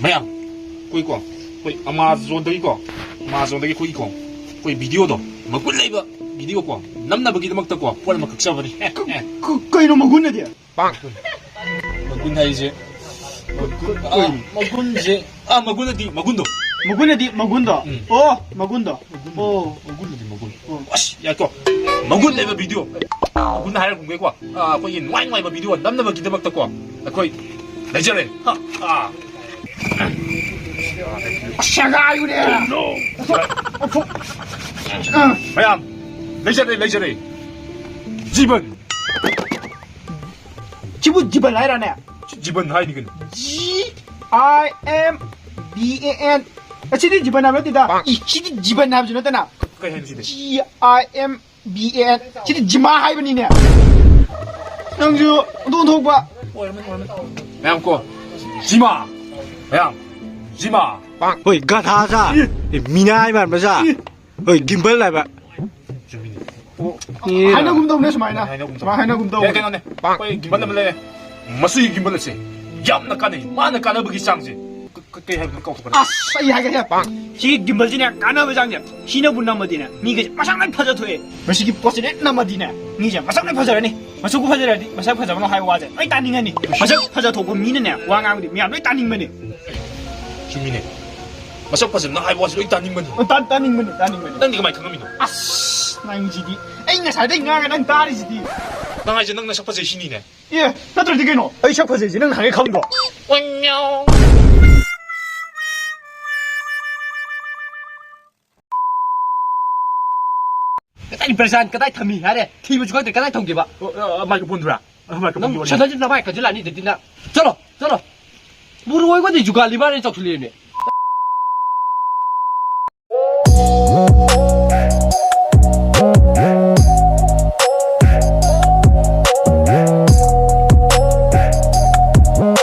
mayam koi ko koi amazon dagi ko amazon dagi koi ko koi video do magul laiba video ko namna bagi damak ta ko pol makak sabari koi no magun na dia magun haije magun je magun di magun do oh magundo magun di magun wash ya ko magun laiba video magun na hayar kung ko koi in wai wai ba video namna bagi damak ta ko koi 레저래 하 샤가유래 마얌 레저래 집은 집은 라이라네 집은 하이니근 GIMBAN 아치디 집은 하면 되다 이 치디 집은 하면 되나 그거 해주시대 GIMBAN 치디 지마 하이버니네 낭주 동통과 마얌 거 지마 마얌 지마 Ôi, gà thà ra. Mì nai mà ra. Ôi, gimbal lại bạn. 하이나 곰동네 스마이나 하이나 곰동 야 괜찮네 거의 김발레 마스이 김발레세 얌나 까네 마나 까나 버기 상지 그때 해보는 거 없어 아싸 이 하게 해 시 김벌지네 까나베 장제 시나 분나 머디네 니게 마상날 퍼져 토에 머시기 버스네 나머디네 니제 마상날 퍼져라니 마소고 퍼져라니 마상 퍼져는 하이 와제 아이 따닝하니 마상 퍼져 도고 미네네 왕아우디 미안 왜 따닝머니 주민네 마석 빠져 나 하이 와서 일단 님은 따닝머니 난 네가 많이 강감이노 아싸 나잉지디 에잉가 살데 인가가 난 따리지디 나 이제 năng 석 빠져 신이네 예 나들 되게노 에이 석 퍼져지 능 하게 강도 안녕 cái tay person cái tay thầm mì hả đây thì mà chúng ta cái tay thông gì vậy 마이크폰 들어 마이크폰 nó 들어 sao nó lại cái chứ là đi từ tin nào chalo chalo buru ơi có gì juga lima này chọc thuyền này